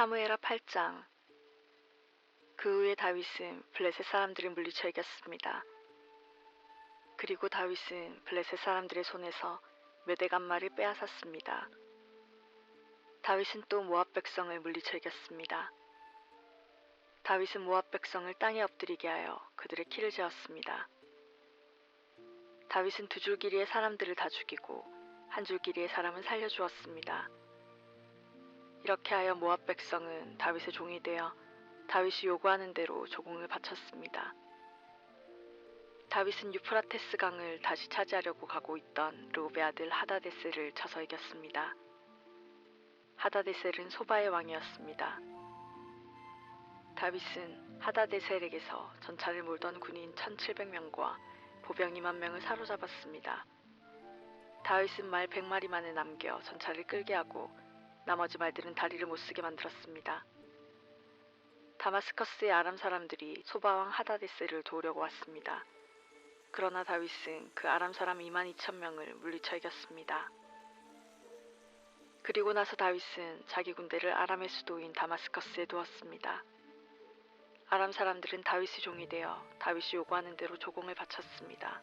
사무엘하 8장. 그 후에 다윗은 블레셋 사람들을 물리쳐 이겼습니다. 그리고 다윗은 블레셋 사람들의 손에서 메대간말을 빼앗았습니다. 다윗은 또 모압 백성을 물리쳐 이겼습니다. 다윗은 모압 백성을 땅에 엎드리게 하여 그들의 키를 재었습니다. 다윗은 두 줄 길이의 사람들을 다 죽이고 한 줄 길이의 사람은 살려주었습니다. 이렇게 하여 모압 백성은 다윗의 종이 되어 다윗이 요구하는 대로 조공을 바쳤습니다. 다윗은 유프라테스 강을 다시 차지하려고 가고 있던 르홉의 아들 하다데셀을 쳐서 이겼습니다. 하다데셀은 소바의 왕이었습니다. 다윗은 하다데셀에게서 전차를 몰던 군인 1700명과 보병 2만 명을 사로잡았습니다. 다윗은 말 100마리만을 남겨 전차를 끌게 하고 나머지 말들은 다리를 못쓰게 만들었습니다. 다마스커스의 아람 사람들이 소바왕 하다데셀을 도우려고 왔습니다. 그러나 다윗은 그 아람 사람 22,000명을 물리쳐 이겼습니다. 그리고 나서 다윗은 자기 군대를 아람의 수도인 다마스커스에 두었습니다. 아람 사람들은 다윗의 종이 되어 다윗이 요구하는 대로 조공을 바쳤습니다.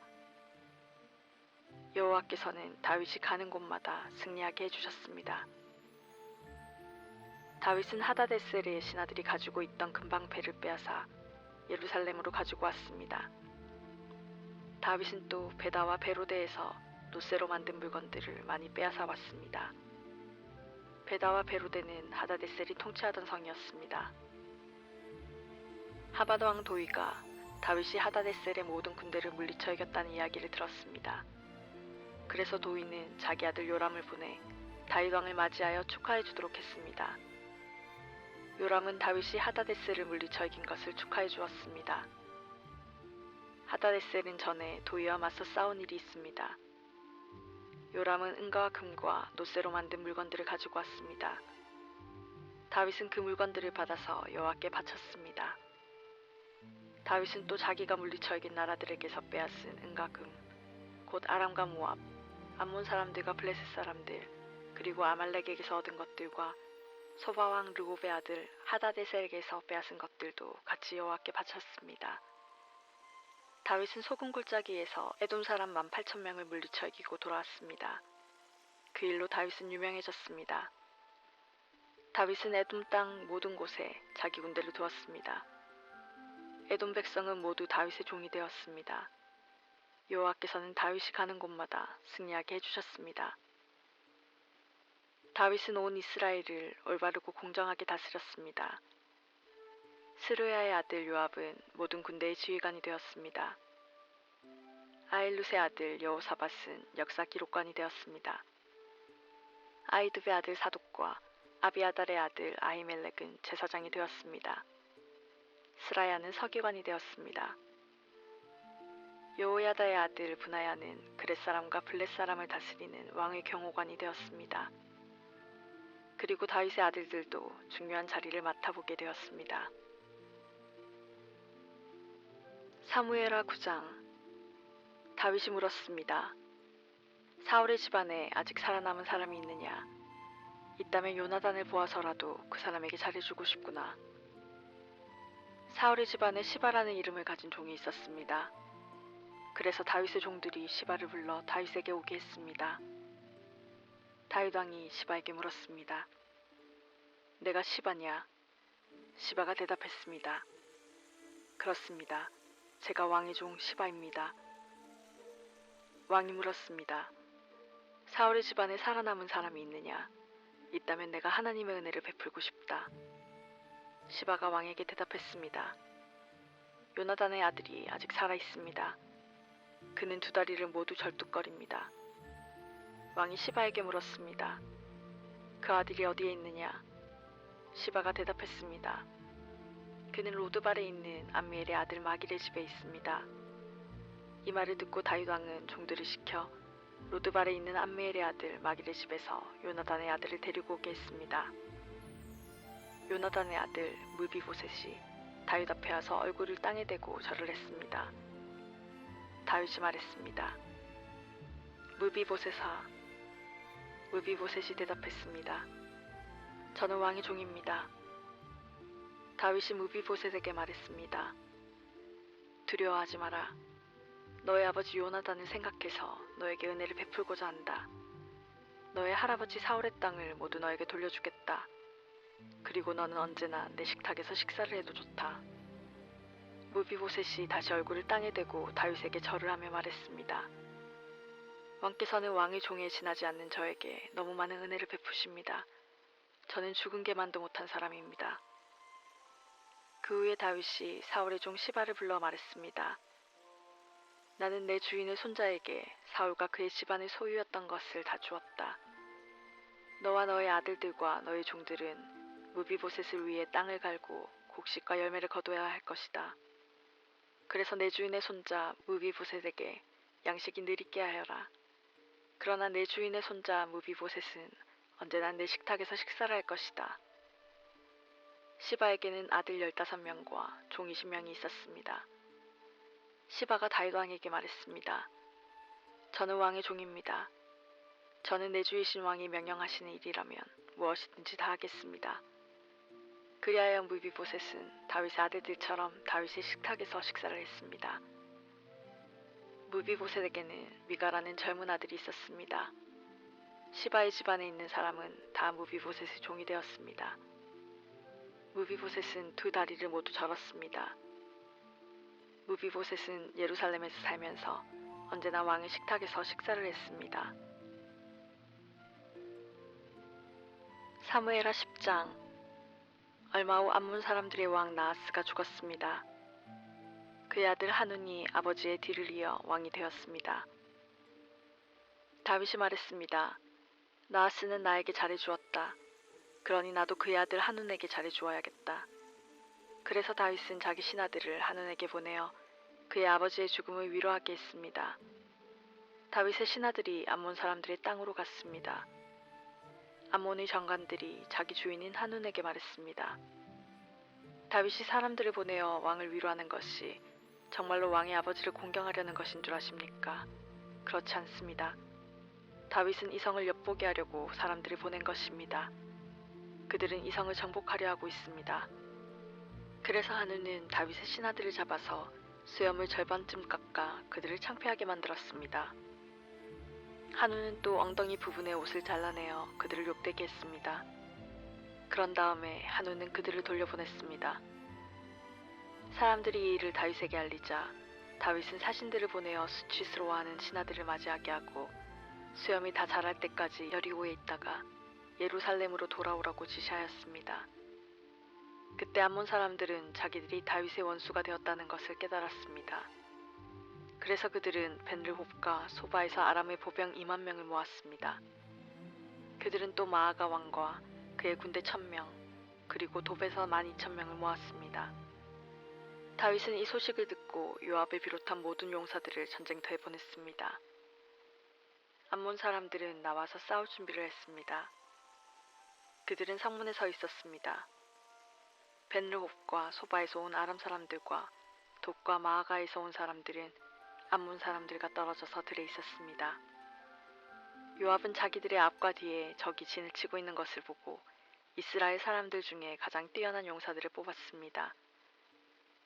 여호와께서는 다윗이 가는 곳마다 승리하게 해주셨습니다. 다윗은 하다데셀의 신하들이 가지고 있던 금방패를 빼앗아 예루살렘으로 가지고 왔습니다. 다윗은 또 베다와 베로데에서 노새로 만든 물건들을 많이 빼앗아 왔습니다. 베다와 베로데는 하다데셀이 통치하던 성이었습니다. 하밧 왕 도이가 다윗이 하다데셀의 모든 군대를 물리쳐 이겼다는 이야기를 들었습니다. 그래서 도이는 자기 아들 요람을 보내 다윗 왕을 맞이하여 축하해 주도록 했습니다. 요람은 다윗이 하다데셀을 물리쳐 이긴 것을 축하해 주었습니다. 하다데셀은 전에 도이와 맞서 싸운 일이 있습니다. 요람은 은과 금과 노새로 만든 물건들을 가지고 왔습니다. 다윗은 그 물건들을 받아서 여호와께 바쳤습니다. 다윗은 또 자기가 물리쳐 이긴 나라들에게서 빼앗은 은과 금, 곧 아람과 모압, 암몬 사람들과 블레셋 사람들, 그리고 아말렉에게서 얻은 것들과 소바왕 르홉의 아들 하다데셀에게서 빼앗은 것들도 같이 여호와께 바쳤습니다. 다윗은 소금 골짜기에서 에돔 사람 18,000명을 물리쳐 이기고 돌아왔습니다. 그 일로 다윗은 유명해졌습니다. 다윗은 에돔 땅 모든 곳에 자기 군대를 두었습니다. 에돔 백성은 모두 다윗의 종이 되었습니다. 여호와께서는 다윗이 가는 곳마다 승리하게 해주셨습니다. 다윗은 온 이스라엘을 올바르고 공정하게 다스렸습니다. 스루야의 아들 요압은 모든 군대의 지휘관이 되었습니다. 아일룻의 아들 여호사밧은 역사 기록관이 되었습니다. 아이두베의 아들 사독과 아비아달의 아들 아히멜렉은 제사장이 되었습니다. 스라야는 서기관이 되었습니다. 여호야다의 아들 브나야는 그렛 사람과 블렛 사람을 다스리는 왕의 경호관이 되었습니다. 그리고 다윗의 아들들도 중요한 자리를 맡아보게 되었습니다. 사무엘하 9장. 다윗이 물었습니다. 사울의 집안에 아직 살아남은 사람이 있느냐? 있다면 요나단을 보아서라도 그 사람에게 잘해주고 싶구나. 사울의 집안에 시바라는 이름을 가진 종이 있었습니다. 그래서 다윗의 종들이 시바를 불러 다윗에게 오게 했습니다. 다윗 왕이 시바에게 물었습니다. 내가 시바냐? 시바가 대답했습니다. 그렇습니다. 제가 왕의 종 시바입니다. 왕이 물었습니다. 사울의 집안에 살아남은 사람이 있느냐? 있다면 내가 하나님의 은혜를 베풀고 싶다. 시바가 왕에게 대답했습니다. 요나단의 아들이 아직 살아 있습니다. 그는 두 다리를 모두 절뚝거립니다. 왕이 시바에게 물었습니다. 그 아들이 어디에 있느냐? 시바가 대답했습니다. 그는 로드발에 있는 암미엘의 아들 마길의 집에 있습니다. 이 말을 듣고 다윗 왕은 종들을 시켜 로드발에 있는 암미엘의 아들 마길의 집에서 요나단의 아들을 데리고 오게 했습니다. 요나단의 아들 무비보셋이 다윗 앞에 와서 얼굴을 땅에 대고 절을 했습니다. 다윗이 말했습니다. 무비보셋아. 무비보셋이 대답했습니다. 저는 왕의 종입니다. 다윗이 무비보셋에게 말했습니다. 두려워하지 마라. 너의 아버지 요나단을 생각해서 너에게 은혜를 베풀고자 한다. 너의 할아버지 사울의 땅을 모두 너에게 돌려주겠다. 그리고 너는 언제나 내 식탁에서 식사를 해도 좋다. 무비보셋이 다시 얼굴을 땅에 대고 다윗에게 절을 하며 말했습니다. 왕께서는 왕의 종에 지나지 않는 저에게 너무 많은 은혜를 베푸십니다. 저는 죽은 개만도 못한 사람입니다. 그 후에 다윗이 사울의 종 시바를 불러 말했습니다. 나는 내 주인의 손자에게 사울과 그의 집안의 소유였던 것을 다 주었다. 너와 너의 아들들과 너의 종들은 무비보셋을 위해 땅을 갈고 곡식과 열매를 거둬야 할 것이다. 그래서 내 주인의 손자 무비보셋에게 양식이 늘 있게 하여라. 그러나 내 주인의 손자 무비보셋은 언제나 내 식탁에서 식사를 할 것이다. 시바에게는 아들 15명과 종 20명이 있었습니다. 시바가 다윗 왕에게 말했습니다. 저는 왕의 종입니다. 저는 내 주이신 왕이 명령하시는 일이라면 무엇이든지 다 하겠습니다. 그리하여 무비보셋은 다윗의 아들들처럼 다윗의 식탁에서 식사를 했습니다. 무비보셋에게는 미가라는 젊은 아들이 있었습니다. 시바의 집안에 있는 사람은 다 무비보셋의 종이 되었습니다. 무비보셋은 2 다리를 모두 절었습니다. 무비보셋은 예루살렘에서 살면서 언제나 왕의 식탁에서 식사를 했습니다. 사무엘하 10장. 얼마 후 암몬 사람들의 왕 나하스가 죽었습니다. 그의 아들 하눈이 아버지의 뒤를 이어 왕이 되었습니다. 다윗이 말했습니다. 나하스는 나에게 잘해주었다. 그러니 나도 그의 아들 하눈에게 잘해주어야겠다. 그래서 다윗은 자기 신하들을 하눈에게 보내어 그의 아버지의 죽음을 위로하게 했습니다. 다윗의 신하들이 암몬 사람들의 땅으로 갔습니다. 암몬의 장관들이 자기 주인인 하눈에게 말했습니다. 다윗이 사람들을 보내어 왕을 위로하는 것이 정말로 왕의 아버지를 공경하려는 것인 줄 아십니까? 그렇지 않습니다. 다윗은 이성을 엿보게 하려고 사람들을 보낸 것입니다. 그들은 이성을 정복하려 하고 있습니다. 그래서 하눈은 다윗의 신하들을 잡아서 수염을 절반쯤 깎아 그들을 창피하게 만들었습니다. 하눈은 또 엉덩이 부분의 옷을 잘라내어 그들을 욕되게 했습니다. 그런 다음에 하눈은 그들을 돌려보냈습니다. 사람들이 이 일을 다윗에게 알리자 다윗은 사신들을 보내어 수치스러워하는 신하들을 맞이하게 하고 수염이 다 자랄 때까지 여리고에 있다가 예루살렘으로 돌아오라고 지시하였습니다. 그때 암몬 사람들은 자기들이 다윗의 원수가 되었다는 것을 깨달았습니다. 그래서 그들은 벤르홉과 소바에서 아람의 보병 2만 명을 모았습니다. 그들은 또 마아가 왕과 그의 군대 1000명, 그리고 돕에서 12,000명을 모았습니다. 다윗은 이 소식을 듣고 요압을 비롯한 모든 용사들을 전쟁터에 보냈습니다. 암몬 사람들은 나와서 싸울 준비를 했습니다. 그들은 성문에 서 있었습니다. 벤르홉과 소바에서 온 아람 사람들과 돕과 마아가에서 온 사람들은 암몬 사람들과 떨어져서 들에 있었습니다. 요압은 자기들의 앞과 뒤에 적이 진을 치고 있는 것을 보고 이스라엘 사람들 중에 가장 뛰어난 용사들을 뽑았습니다.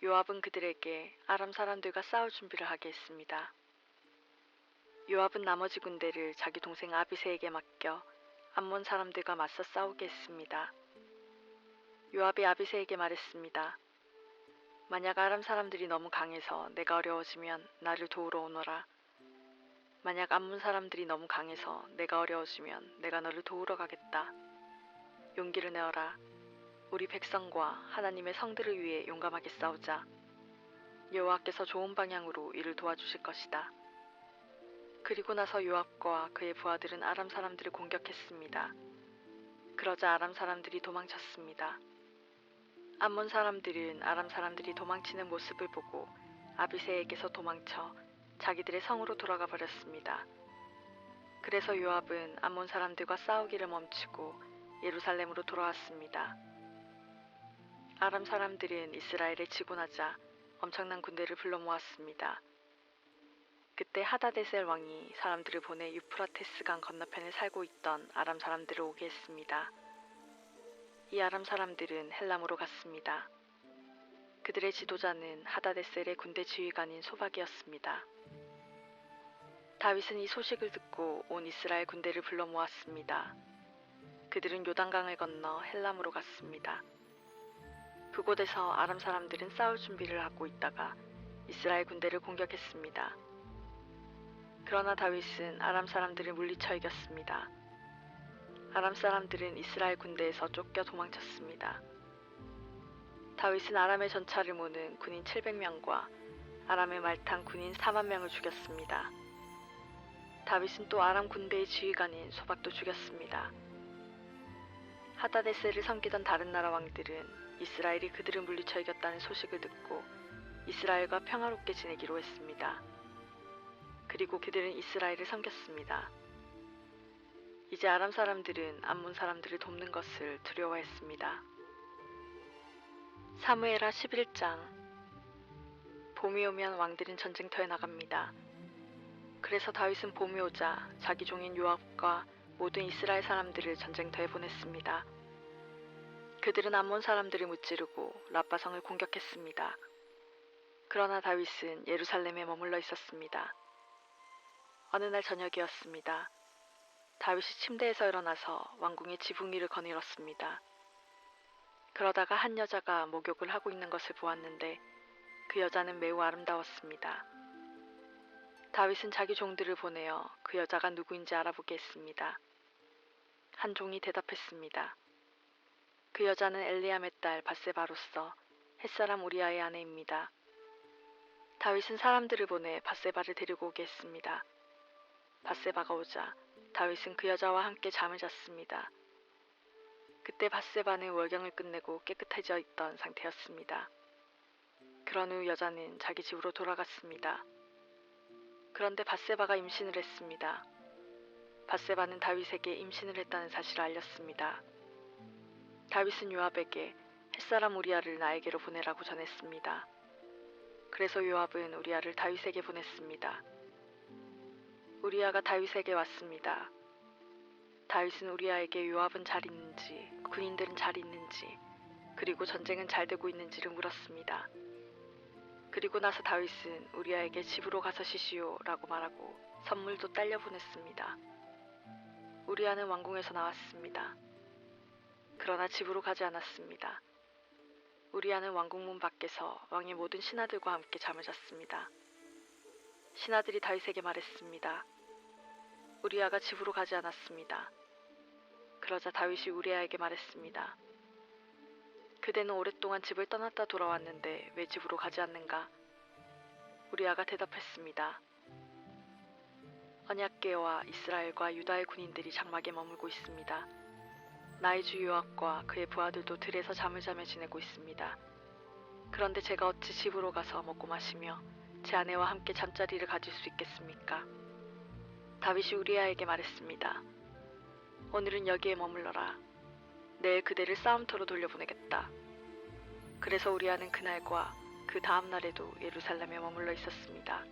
요압은 그들에게 아람 사람들과 싸울 준비를 하게 했습니다. 요압은 나머지 군대를 자기 동생 아비새에게 맡겨 암몬 사람들과 맞서 싸우게 했습니다. 요압이 아비새에게 말했습니다. 만약 아람 사람들이 너무 강해서 내가 어려워지면 나를 도우러 오너라. 만약 암몬 사람들이 너무 강해서 내가 어려워지면 내가 너를 도우러 가겠다. 용기를 내어라. 우리 백성과 하나님의 성들을 위해 용감하게 싸우자. 여호와께서 좋은 방향으로 이를 도와주실 것이다. 그리고 나서 요압과 그의 부하들은 아람 사람들을 공격했습니다. 그러자 아람 사람들이 도망쳤습니다. 암몬 사람들은 아람 사람들이 도망치는 모습을 보고 아비새에게서 도망쳐 자기들의 성으로 돌아가 버렸습니다. 그래서 요압은 암몬 사람들과 싸우기를 멈추고 예루살렘으로 돌아왔습니다. 아람 사람들은 이스라엘에 치고 나자 엄청난 군대를 불러 모았습니다. 그때 하다데셀 왕이 사람들을 보내 유프라테스 강 건너편에 살고 있던 아람 사람들을 오게 했습니다. 이 아람 사람들은 헬람으로 갔습니다. 그들의 지도자는 하다데셀의 군대 지휘관인 소박이었습니다. 다윗은 이 소식을 듣고 온 이스라엘 군대를 불러 모았습니다. 그들은 요단강을 건너 헬람으로 갔습니다. 그곳에서 아람 사람들은 싸울 준비를 하고 있다가 이스라엘 군대를 공격했습니다. 그러나 다윗은 아람 사람들을 물리쳐 이겼습니다. 아람 사람들은 이스라엘 군대에서 쫓겨 도망쳤습니다. 다윗은 아람의 전차를 모는 군인 700명과 아람의 말탄 군인 4만 명을 죽였습니다. 다윗은 또 아람 군대의 지휘관인 소박도 죽였습니다. 하다데셀을 섬기던 다른 나라 왕들은 이스라엘이 그들을 물리쳐 이겼다는 소식을 듣고 이스라엘과 평화롭게 지내기로 했습니다. 그리고 그들은 이스라엘을 섬겼습니다. 이제 아람 사람들은 암몬 사람들을 돕는 것을 두려워했습니다. 사무엘하 11장. 봄이 오면 왕들은 전쟁터에 나갑니다. 그래서 다윗은 봄이 오자 자기 종인 요압과 모든 이스라엘 사람들을 전쟁터에 보냈습니다. 그들은 암몬 사람들을 무찌르고 라빠성을 공격했습니다. 그러나 다윗은 예루살렘에 머물러 있었습니다. 어느 날 저녁이었습니다. 다윗이 침대에서 일어나서 왕궁의 지붕 위를 거닐었습니다. 그러다가 한 여자가 목욕을 하고 있는 것을 보았는데 그 여자는 매우 아름다웠습니다. 다윗은 자기 종들을 보내어 그 여자가 누구인지 알아보게 했습니다. 한 종이 대답했습니다. 그 여자는 엘리암의 딸 밧세바로서 햇사람 우리아의 아내입니다. 다윗은 사람들을 보내 밧세바를 데리고 오게 했습니다. 밧세바가 오자 다윗은 그 여자와 함께 잠을 잤습니다. 그때 밧세바는 월경을 끝내고 깨끗해져 있던 상태였습니다. 그런 후 여자는 자기 집으로 돌아갔습니다. 그런데 밧세바가 임신을 했습니다. 밧세바는 다윗에게 임신을 했다는 사실을 알렸습니다. 다윗은 요압에게 햇사람 우리아를 나에게로 보내라고 전했습니다. 그래서 요압은 우리아를 다윗에게 보냈습니다. 우리아가 다윗에게 왔습니다. 다윗은 우리아에게 요압은 잘 있는지, 군인들은 잘 있는지, 그리고 전쟁은 잘 되고 있는지를 물었습니다. 그리고 나서 다윗은 우리아에게 집으로 가서 쉬시오라고 말하고 선물도 딸려 보냈습니다. 우리아는 왕궁에서 나왔습니다. 그러나 집으로 가지 않았습니다. 우리아는 왕궁문 밖에서 왕의 모든 신하들과 함께 잠을 잤습니다. 신하들이 다윗에게 말했습니다. 우리아가 집으로 가지 않았습니다. 그러자 다윗이 우리아에게 말했습니다. 그대는 오랫동안 집을 떠났다 돌아왔는데 왜 집으로 가지 않는가? 우리아가 대답했습니다. 언약궤와 이스라엘과 유다의 군인들이 장막에 머물고 있습니다. 나의 주 요압과 그의 부하들도 들에서 잠을 자며 지내고 있습니다. 그런데 제가 어찌 집으로 가서 먹고 마시며 제 아내와 함께 잠자리를 가질 수 있겠습니까? 다윗이 우리아에게 말했습니다. 오늘은 여기에 머물러라. 내일 그대를 싸움터로 돌려보내겠다. 그래서 우리아는 그날과 그 다음 날에도 예루살렘에 머물러 있었습니다.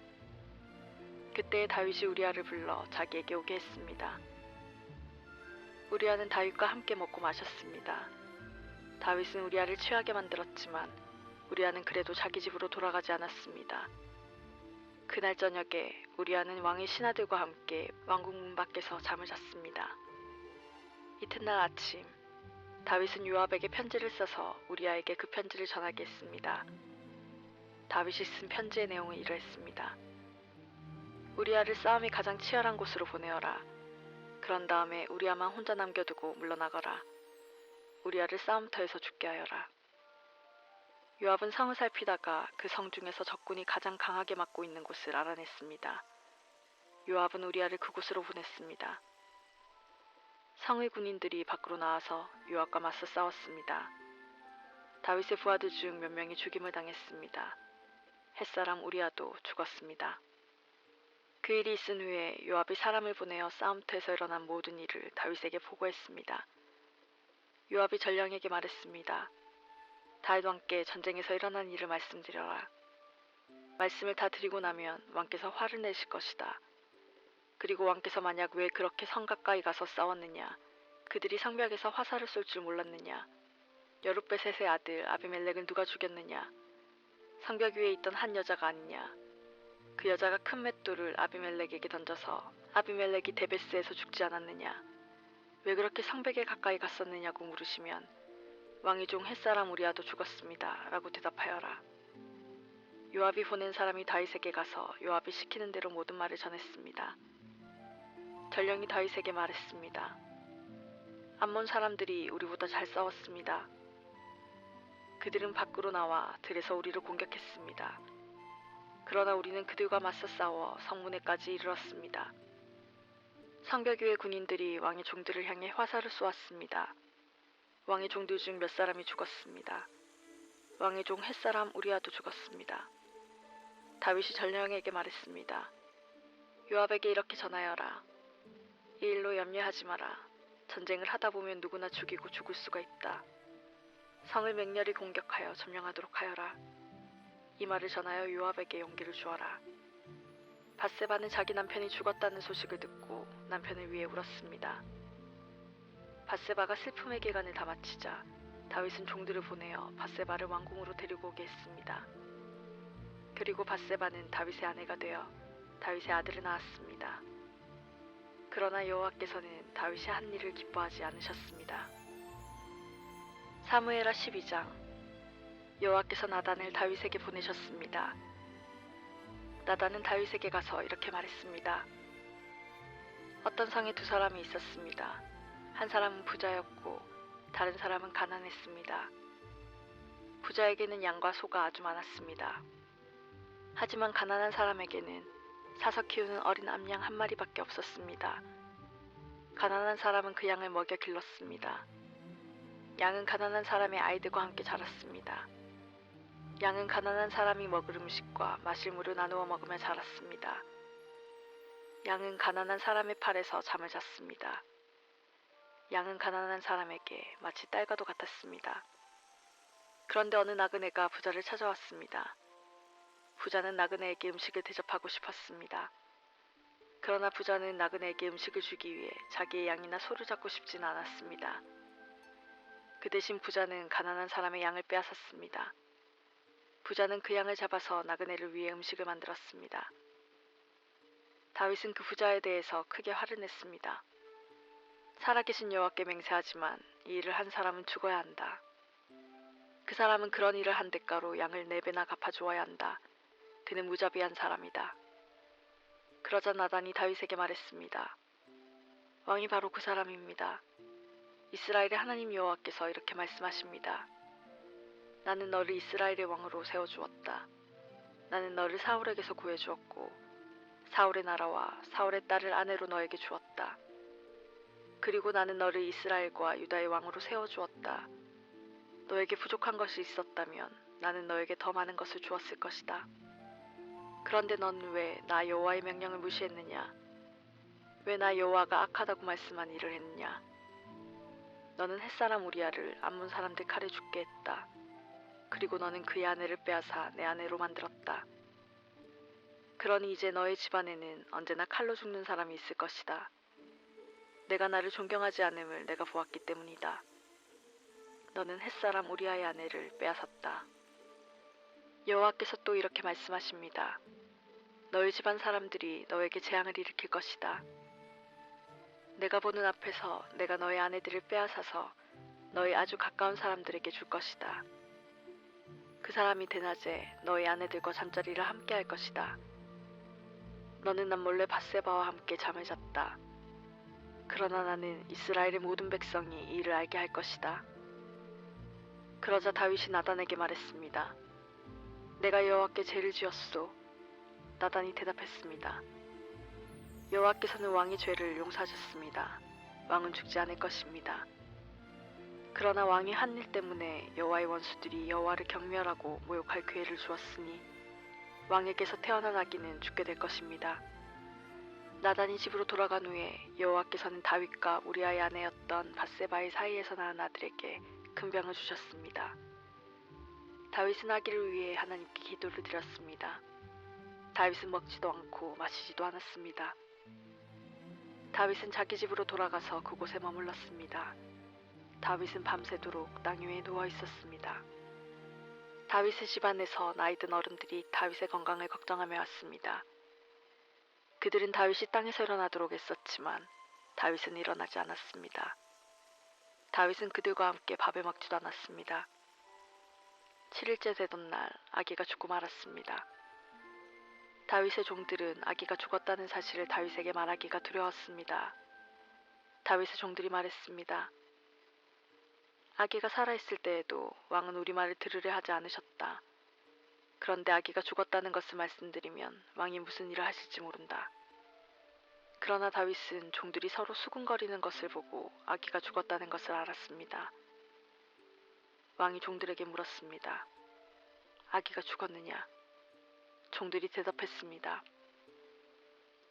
그때 다윗이 우리아를 불러 자기에게 오게 했습니다. 우리아는 다윗과 함께 먹고 마셨습니다. 다윗은 우리아를 취하게 만들었지만 우리아는 그래도 자기 집으로 돌아가지 않았습니다. 그날 저녁에 우리아는 왕의 신하들과 함께 왕궁문 밖에서 잠을 잤습니다. 이튿날 아침 다윗은 요압에게 편지를 써서 우리아에게 그 편지를 전하게 했습니다. 다윗이 쓴 편지의 내용은 이러했습니다. 우리아를 싸움이 가장 치열한 곳으로 보내어라. 그런 다음에 우리아만 혼자 남겨두고 물러나거라. 우리아를 싸움터에서 죽게 하여라. 요압은 성을 살피다가 그 성 중에서 적군이 가장 강하게 막고 있는 곳을 알아냈습니다. 요압은 우리아를 그곳으로 보냈습니다. 성의 군인들이 밖으로 나와서 요압과 맞서 싸웠습니다. 다윗의 부하들 중 몇 명이 죽임을 당했습니다. 햇사람 우리아도 죽었습니다. 그 일이 있은 후에 요압이 사람을 보내어 싸움터에서 일어난 모든 일을 다윗에게 보고했습니다. 요압이 전령에게 말했습니다. 다윗 왕께 전쟁에서 일어난 일을 말씀드려라. 말씀을 다 드리고 나면 왕께서 화를 내실 것이다. 그리고 왕께서 만약 왜 그렇게 성 가까이 가서 싸웠느냐, 그들이 성벽에서 화살을 쏠 줄 몰랐느냐, 여룻베셋의 아들 아비멜렉을 누가 죽였느냐, 성벽 위에 있던 한 여자가 아니냐. 그 여자가 큰 맷돌을 아비멜렉에게 던져서 아비멜렉이 데베스에서 죽지 않았느냐. 왜 그렇게 성벽에 가까이 갔었느냐고 물으시면 왕의 종 햇사람 우리아도 죽었습니다 라고 대답하여라. 요압이 보낸 사람이 다윗에게 가서 요압이 시키는 대로 모든 말을 전했습니다. 전령이 다윗에게 말했습니다. 암몬 사람들이 우리보다 잘 싸웠습니다. 그들은 밖으로 나와 들에서 우리를 공격했습니다. 그러나 우리는 그들과 맞서 싸워 성문에까지 이르렀습니다. 성벽 위의 군인들이 왕의 종들을 향해 화살을 쏘았습니다. 왕의 종들 중 몇 사람이 죽었습니다. 왕의 종 햇사람 우리아도 죽었습니다. 다윗이 전령에게 말했습니다. 요압에게 이렇게 전하여라. 이 일로 염려하지 마라. 전쟁을 하다 보면 누구나 죽이고 죽을 수가 있다. 성을 맹렬히 공격하여 점령하도록 하여라. 이 말을 전하여 요압에게 용기를 주어라. 밧세바는 자기 남편이 죽었다는 소식을 듣고 남편을 위해 울었습니다. 밧세바가 슬픔의 기간을 다 마치자 다윗은 종들을 보내어 밧세바를 왕궁으로 데리고 오게 했습니다. 그리고 밧세바는 다윗의 아내가 되어 다윗의 아들을 낳았습니다. 그러나 여호와께서는 다윗이 한 일을 기뻐하지 않으셨습니다. 사무엘하 12장. 여호와께서 나단을 다윗에게 보내셨습니다. 나단은 다윗에게 가서 이렇게 말했습니다. 어떤 성에 두 사람이 있었습니다. 한 사람은 부자였고 다른 사람은 가난했습니다. 부자에게는 양과 소가 아주 많았습니다. 하지만 가난한 사람에게는 사서 키우는 어린 암양 한 마리밖에 없었습니다. 가난한 사람은 그 양을 먹여 길렀습니다. 양은 가난한 사람의 아이들과 함께 자랐습니다. 양은 가난한 사람이 먹을 음식과 마실 물을 나누어 먹으며 자랐습니다. 양은 가난한 사람의 팔에서 잠을 잤습니다. 양은 가난한 사람에게 마치 딸과도 같았습니다. 그런데 어느 나그네가 부자를 찾아왔습니다. 부자는 나그네에게 음식을 대접하고 싶었습니다. 그러나 부자는 나그네에게 음식을 주기 위해 자기의 양이나 소를 잡고 싶지는 않았습니다. 그 대신 부자는 가난한 사람의 양을 빼앗았습니다. 부자는 그 양을 잡아서 나그네를 위해 음식을 만들었습니다. 다윗은 그 부자에 대해서 크게 화를 냈습니다. 살아계신 여호와께 맹세하지만 이 일을 한 사람은 죽어야 한다. 그 사람은 그런 일을 한 대가로 양을 4배나 갚아주어야 한다. 그는 무자비한 사람이다. 그러자 나단이 다윗에게 말했습니다. 왕이 바로 그 사람입니다. 이스라엘의 하나님 여호와께서 이렇게 말씀하십니다. 나는 너를 이스라엘의 왕으로 세워주었다. 나는 너를 사울에게서 구해주었고 사울의 나라와 사울의 딸을 아내로 너에게 주었다. 그리고 나는 너를 이스라엘과 유다의 왕으로 세워주었다. 너에게 부족한 것이 있었다면 나는 너에게 더 많은 것을 주었을 것이다. 그런데 넌 왜 나 여호와의 명령을 무시했느냐? 왜 나 여호와가 악하다고 말씀한 일을 했느냐? 너는 햇사람 우리아를 암몬 사람들 칼에 죽게 했다. 그리고 너는 그의 아내를 빼앗아 내 아내로 만들었다. 그러니 이제 너의 집안에는 언제나 칼로 죽는 사람이 있을 것이다. 내가 나를 존경하지 않음을 내가 보았기 때문이다. 너는 햇사람 우리아의 아내를 빼앗았다. 여호와께서 또 이렇게 말씀하십니다. 너희 집안 사람들이 너에게 재앙을 일으킬 것이다. 내가 보는 앞에서 내가 너의 아내들을 빼앗아서 너의 아주 가까운 사람들에게 줄 것이다. 그 사람이 대낮에 너의 아내들과 잠자리를 함께 할 것이다. 너는 남몰래 밧세바와 함께 잠을 잤다. 그러나 나는 이스라엘의 모든 백성이 이 일을 알게 할 것이다. 그러자 다윗이 나단에게 말했습니다. 내가 여호와께 죄를 지었소. 나단이 대답했습니다. 여호와께서는 왕의 죄를 용서하셨습니다. 왕은 죽지 않을 것입니다. 그러나 왕이 한 일 때문에 여호와의 원수들이 여호와를 경멸하고 모욕할 기회를 주었으니 왕에게서 태어난 아기는 죽게 될 것입니다. 나단이 집으로 돌아간 후에 여호와께서는 다윗과 우리아의 아내였던 밧세바의 사이에서 낳은 아들에게 큰 병을 주셨습니다. 다윗은 아기를 위해 하나님께 기도를 드렸습니다. 다윗은 먹지도 않고 마시지도 않았습니다. 다윗은 자기 집으로 돌아가서 그곳에 머물렀습니다. 다윗은 밤새도록 땅 위에 누워 있었습니다. 다윗의 집안에서 나이든 어른들이 다윗의 건강을 걱정하며 왔습니다. 그들은 다윗이 땅에서 일어나도록 애썼지만 다윗은 일어나지 않았습니다. 다윗은 그들과 함께 밥을 먹지도 않았습니다. 7일째 되던 날 아기가 죽고 말았습니다. 다윗의 종들은 아기가 죽었다는 사실을 다윗에게 말하기가 두려웠습니다. 다윗의 종들이 말했습니다. 아기가 살아있을 때에도 왕은 우리 말을 들으려 하지 않으셨다. 그런데 아기가 죽었다는 것을 말씀드리면 왕이 무슨 일을 하실지 모른다. 그러나 다윗은 종들이 서로 수군거리는 것을 보고 아기가 죽었다는 것을 알았습니다. 왕이 종들에게 물었습니다. 아기가 죽었느냐? 종들이 대답했습니다.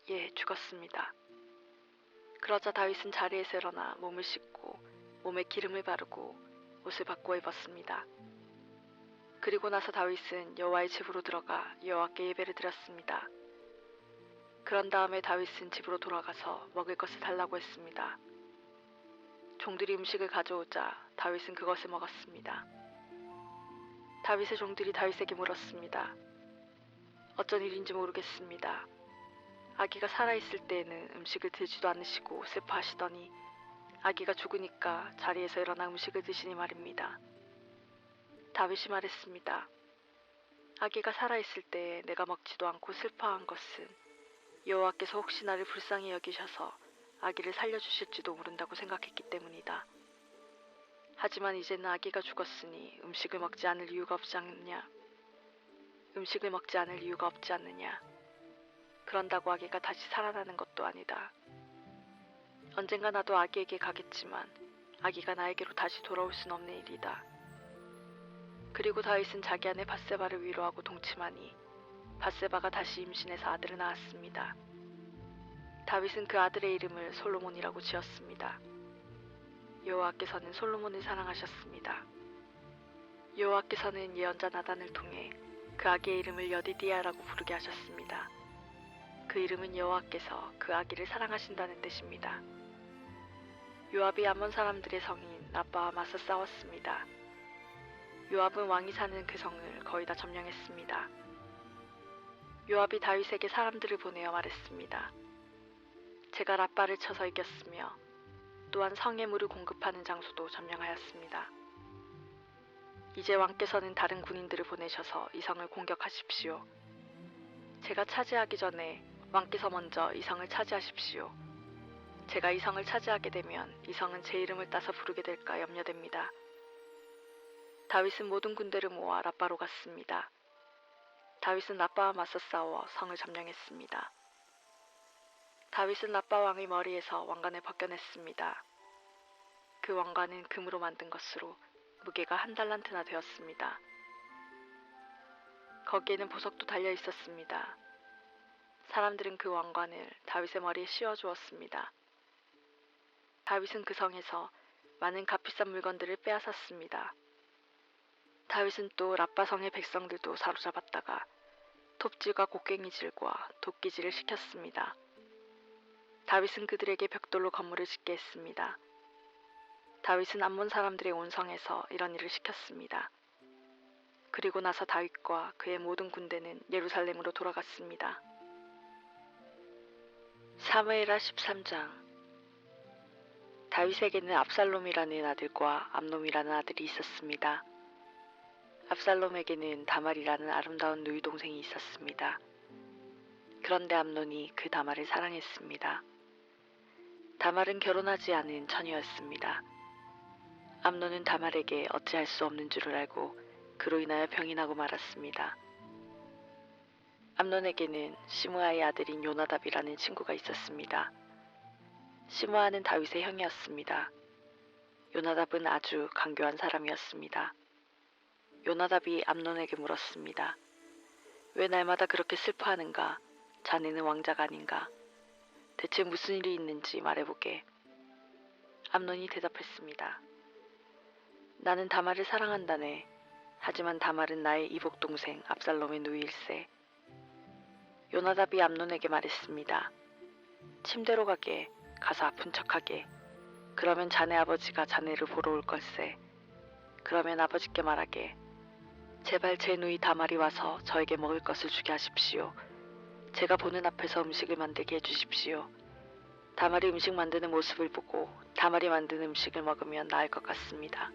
예, 죽었습니다. 그러자 다윗은 자리에서 일어나 몸을 씻고 몸에 기름을 바르고 옷을 바꿔 입었습니다. 그리고 나서 다윗은 여호와의 집으로 들어가 여호와께 예배를 드렸습니다. 그런 다음에 다윗은 집으로 돌아가서 먹을 것을 달라고 했습니다. 종들이 음식을 가져오자 다윗은 그것을 먹었습니다. 다윗의 종들이 다윗에게 물었습니다. 어쩐 일인지 모르겠습니다. 아기가 살아있을 때에는 음식을 드지도 않으시고 슬퍼하시더니 아기가 죽으니까 자리에서 일어나 음식을 드시니 말입니다. 다윗이 말했습니다. 아기가 살아있을 때에 내가 먹지도 않고 슬퍼한 것은 여호와께서 혹시 나를 불쌍히 여기셔서 아기를 살려주실지도 모른다고 생각했기 때문이다. 하지만 이제는 아기가 죽었으니 음식을 먹지 않을 이유가 없지 않느냐. 그런다고 아기가 다시 살아나는 것도 아니다. 언젠가 나도 아기에게 가겠지만 아기가 나에게로 다시 돌아올 순 없는 일이다. 그리고 다윗은 자기 아내 밧세바를 위로하고 동침하니 밧세바가 다시 임신해서 아들을 낳았습니다. 다윗은 그 아들의 이름을 솔로몬이라고 지었습니다. 여호와께서는 솔로몬을 사랑하셨습니다. 여호와께서는 예언자 나단을 통해 그 아기의 이름을 여디디아라고 부르게 하셨습니다. 그 이름은 여호와께서 그 아기를 사랑하신다는 뜻입니다. 요압이 암몬 사람들의 성인 라빠와 맞서 싸웠습니다. 요압은 왕이 사는 그 성을 거의 다 점령했습니다. 요압이 다윗에게 사람들을 보내어 말했습니다. 제가 라빠를 쳐서 이겼으며 또한 성에 물을 공급하는 장소도 점령하였습니다. 이제 왕께서는 다른 군인들을 보내셔서 이 성을 공격하십시오. 제가 차지하기 전에 왕께서 먼저 이 성을 차지하십시오. 제가 이 성을 차지하게 되면 이 성은 제 이름을 따서 부르게 될까 염려됩니다. 다윗은 모든 군대를 모아 라빠로 갔습니다. 다윗은 라빠와 맞서 싸워 성을 점령했습니다. 다윗은 라빠 왕의 머리에서 왕관을 벗겨냈습니다. 그 왕관은 금으로 만든 것으로 무게가 1달란트나 되었습니다. 거기에는 보석도 달려 있었습니다. 사람들은 그 왕관을 다윗의 머리에 씌워주었습니다. 다윗은 그 성에서 많은 값비싼 물건들을 빼앗았습니다. 다윗은 또 라빠 성의 백성들도 사로잡았다가 톱질과 곡괭이질과 도끼질을 시켰습니다. 다윗은 그들에게 벽돌로 건물을 짓게 했습니다. 다윗은 암몬 사람들의 온 성에서 이런 일을 시켰습니다. 그리고 나서 다윗과 그의 모든 군대는 예루살렘으로 돌아갔습니다. 사무엘하 13장. 다윗에게는 압살롬이라는 아들과 암놈이라는 아들이 있었습니다. 압살롬에게는 다말이라는 아름다운 누이 동생이 있었습니다. 그런데 암논이 그 다말을 사랑했습니다. 다말은 결혼하지 않은 처녀였습니다. 암논은 다말에게 어찌할 수 없는 줄을 알고 그로 인하여 병이 나고 말았습니다. 암논에게는 시므아의 아들인 요나답이라는 친구가 있었습니다. 시므아는 다윗의 형이었습니다. 요나답은 아주 간교한 사람이었습니다. 요나답이 암논에게 물었습니다. 왜 날마다 그렇게 슬퍼하는가? 자네는 왕자가 아닌가? 대체 무슨 일이 있는지 말해보게. 암논이 대답했습니다. 나는 다말을 사랑한다네. 하지만 다말은 나의 이복동생 압살롬의 누이일세. 요나답이 암논에게 말했습니다. 침대로 가게. 가서 아픈 척하게. 그러면 자네 아버지가 자네를 보러 올 걸세. 그러면 아버지께 말하게. 제발 제 누이 다말이 와서 저에게 먹을 것을 주게 하십시오. 제가 보는 앞에서 음식을 만들게 해주십시오. 다말이 음식 만드는 모습을 보고 다말이 만든 음식을 먹으면 나을 것 같습니다.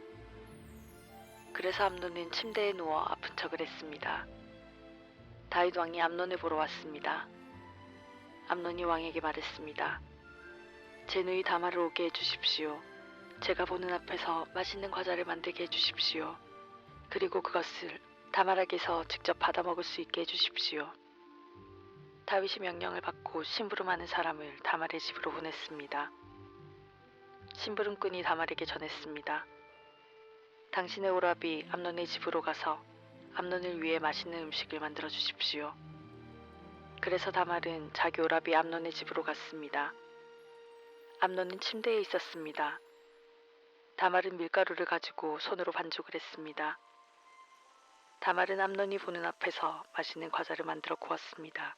그래서 암논은 침대에 누워 아픈 척을 했습니다. 다윗 왕이 암논을 보러 왔습니다. 암논이 왕에게 말했습니다. 제 누이 다말을 오게 해주십시오. 제가 보는 앞에서 맛있는 과자를 만들게 해주십시오. 그리고 그것을 다말에게서 직접 받아 먹을 수 있게 해주십시오. 다윗이 명령을 받고 심부름하는 사람을 다말의 집으로 보냈습니다. 심부름꾼이 다말에게 전했습니다. 당신의 오라비 암논의 집으로 가서 암논을 위해 맛있는 음식을 만들어 주십시오. 그래서 다말은 자기 오라비 암논의 집으로 갔습니다. 암논은 침대에 있었습니다. 다말은 밀가루를 가지고 손으로 반죽을 했습니다. 다말은 암논이 보는 앞에서 맛있는 과자를 만들어 구웠습니다.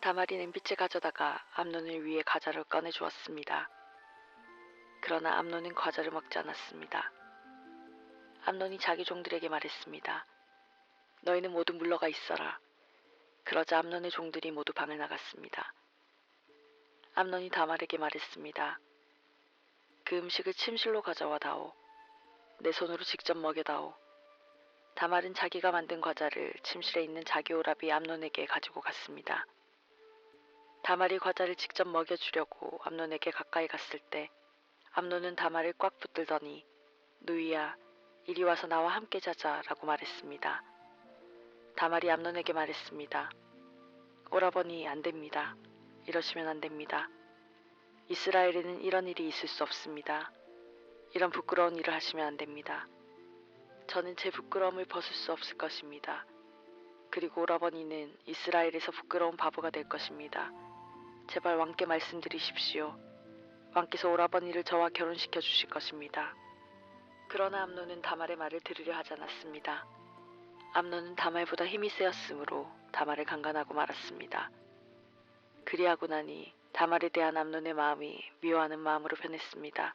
다말이 냄비째 가져다가 암논을 위해 과자를 꺼내 주었습니다. 그러나 암논은 과자를 먹지 않았습니다. 암논이 자기 종들에게 말했습니다. 너희는 모두 물러가 있어라. 그러자 암논의 종들이 모두 방을 나갔습니다. 암논이 다말에게 말했습니다. 그 음식을 침실로 가져와 다오. 내 손으로 직접 먹여다오. 다말은 자기가 만든 과자를 침실에 있는 자기 오라비 암논에게 가지고 갔습니다. 다말이 과자를 직접 먹여주려고 암논에게 가까이 갔을 때 암논은 다말을 꽉 붙들더니 누이야, 이리 와서 나와 함께 자자라고 말했습니다. 다말이 암논에게 말했습니다. 오라버니, 안 됩니다. 이러시면 안 됩니다. 이스라엘에는 이런 일이 있을 수 없습니다. 이런 부끄러운 일을 하시면 안 됩니다. 저는 제 부끄러움을 벗을 수 없을 것입니다. 그리고 오라버니는 이스라엘에서 부끄러운 바보가 될 것입니다. 제발 왕께 말씀드리십시오. 왕께서 오라버니를 저와 결혼시켜 주실 것입니다. 그러나 암논은 다말의 말을 들으려 하지 않았습니다. 암논은 다말보다 힘이 세었으므로 다말을 강간하고 말았습니다. 그리하고 나니 다말에 대한 암논의 마음이 미워하는 마음으로 변했습니다.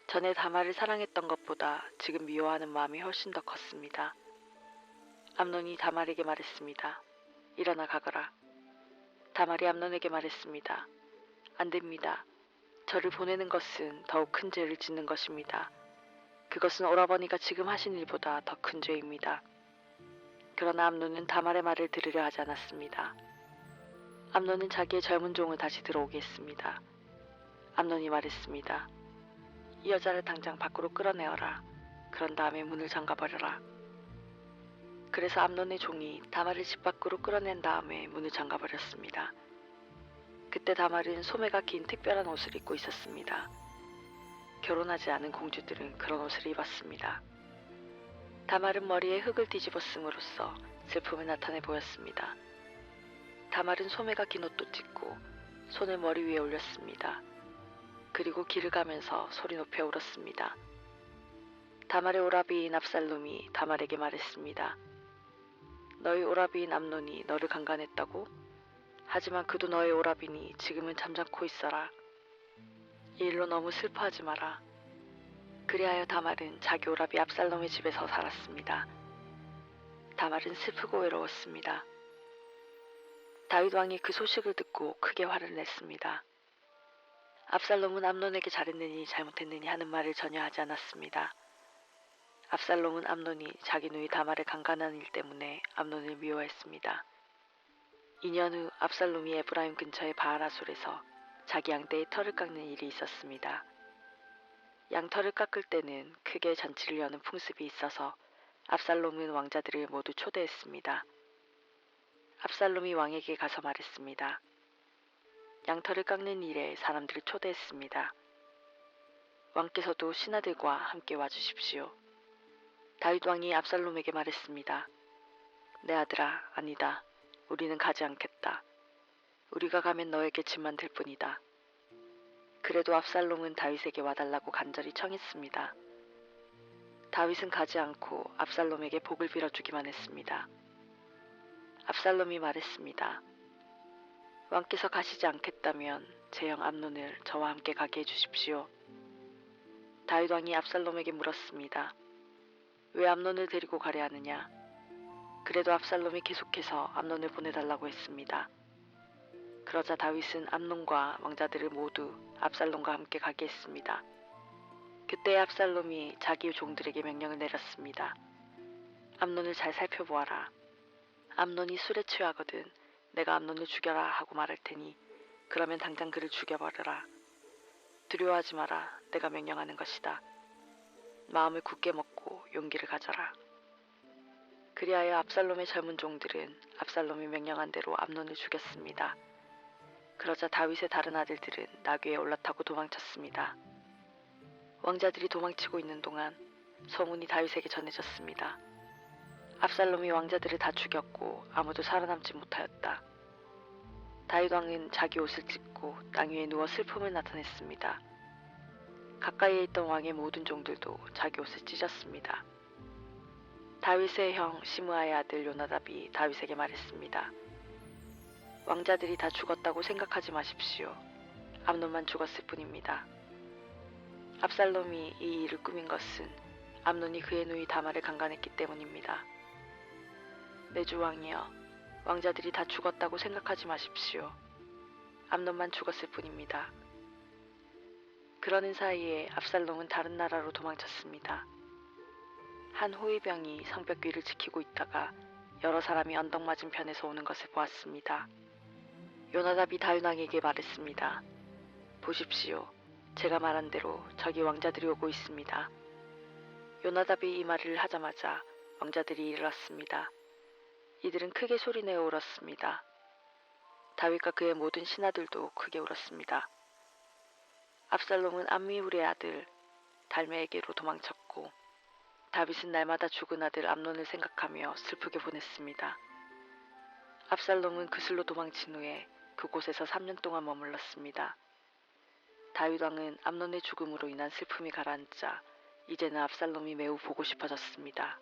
전에 다말을 사랑했던 것보다 지금 미워하는 마음이 훨씬 더 컸습니다. 암논이 다말에게 말했습니다. 일어나 가거라. 다말이 암논에게 말했습니다. 안 됩니다. 저를 보내는 것은 더욱 큰 죄를 짓는 것입니다. 그것은 오라버니가 지금 하신 일보다 더 큰 죄입니다. 그러나 암논은 다말의 말을 들으려 하지 않았습니다. 암논은 자기의 젊은 종을 다시 들어오게 했습니다. 암논이 말했습니다. 이 여자를 당장 밖으로 끌어내어라. 그런 다음에 문을 잠가버려라. 그래서 암논의 종이 다말을 집 밖으로 끌어낸 다음에 문을 잠가버렸습니다. 그때 다말은 소매가 긴 특별한 옷을 입고 있었습니다. 결혼하지 않은 공주들은 그런 옷을 입었습니다. 다말은 머리에 흙을 뒤집어 쓴으로써 슬픔을 나타내 보였습니다. 다말은 소매가 긴 옷도 찢고 손을 머리 위에 올렸습니다. 그리고 길을 가면서 소리 높여 울었습니다. 다말의 오라비인 압살롬이 다말에게 말했습니다. 너희 오라비인 암논이 너를 강간했다고? 하지만 그도 너의 오라비니 지금은 잠잠코 있어라. 이 일로 너무 슬퍼하지 마라. 그리하여 다말은 자기 오라비 압살롬의 집에서 살았습니다. 다말은 슬프고 외로웠습니다. 다윗 왕이 그 소식을 듣고 크게 화를 냈습니다. 압살롬은 암논에게 잘했느니 잘못했느니 하는 말을 전혀 하지 않았습니다. 압살롬은 암논이 자기 누이 다말을 강간한 일 때문에 암논을 미워했습니다. 2년 후 압살롬이 에브라임 근처의 바알하솔에서 자기 양떼의 털을 깎는 일이 있었습니다. 양털을 깎을 때는 크게 잔치를 여는 풍습이 있어서 압살롬은 왕자들을 모두 초대했습니다. 압살롬이 왕에게 가서 말했습니다. 양털을 깎는 일에 사람들을 초대했습니다. 왕께서도 신하들과 함께 와주십시오. 다윗 왕이 압살롬에게 말했습니다. 내 아들아, 아니다. 우리는 가지 않겠다. 우리가 가면 너에게 짐만 될 뿐이다. 그래도 압살롬은 다윗에게 와달라고 간절히 청했습니다. 다윗은 가지 않고 압살롬에게 복을 빌어주기만 했습니다. 압살롬이 말했습니다. 왕께서 가시지 않겠다면 제 형 암논을 저와 함께 가게 해주십시오. 다윗 왕이 압살롬에게 물었습니다. 왜 암논을 데리고 가려 하느냐? 그래도 압살롬이 계속해서 암논을 보내달라고 했습니다. 그러자 다윗은 암논과 왕자들을 모두 압살롬과 함께 가게 했습니다. 그때 압살롬이 자기 종들에게 명령을 내렸습니다. 암논을 잘 살펴보아라. 암논이 술에 취하거든 내가 암논을 죽여라 하고 말할 테니 그러면 당장 그를 죽여버려라. 두려워하지 마라. 내가 명령하는 것이다. 마음을 굳게 먹고 용기를 가져라. 그리하여 압살롬의 젊은 종들은 압살롬이 명령한 대로 암논을 죽였습니다. 그러자 다윗의 다른 아들들은 나귀에 올라타고 도망쳤습니다. 왕자들이 도망치고 있는 동안 소문이 다윗에게 전해졌습니다. 압살롬이 왕자들을 다 죽였고 아무도 살아남지 못하였다. 다윗 왕은 자기 옷을 찢고 땅 위에 누워 슬픔을 나타냈습니다. 가까이에 있던 왕의 모든 종들도 자기 옷을 찢었습니다. 다윗의 형 시므아의 아들 요나답이 다윗에게 말했습니다. 왕자들이 다 죽었다고 생각하지 마십시오. 암논만 죽었을 뿐입니다. 압살롬이 이 일을 꾸민 것은 암논이 그의 누이 다말을 강간했기 때문입니다. 내 주 왕이여, 왕자들이 다 죽었다고 생각하지 마십시오. 암논만 죽었을 뿐입니다. 그러는 사이에 압살롬은 다른 나라로 도망쳤습니다. 한 호위병이 성벽 위를 지키고 있다가 여러 사람이 언덕 맞은편에서 오는 것을 보았습니다. 요나답이 다윗 왕에게 말했습니다. 보십시오. 제가 말한 대로 저기 왕자들이 오고 있습니다. 요나답이 이 말을 하자마자 왕자들이 일어났습니다. 이들은 크게 소리내어 울었습니다. 다윗과 그의 모든 신하들도 크게 울었습니다. 압살롬은 암미울의 아들 달메에게로 도망쳤고 다윗은 날마다 죽은 아들 암논을 생각하며 슬프게 보냈습니다. 압살롬은 그슬로 도망친 후에 그곳에서 3년 동안 머물렀습니다. 다윗 왕은 암논의 죽음으로 인한 슬픔이 가라앉자 이제는 압살롬이 매우 보고 싶어졌습니다.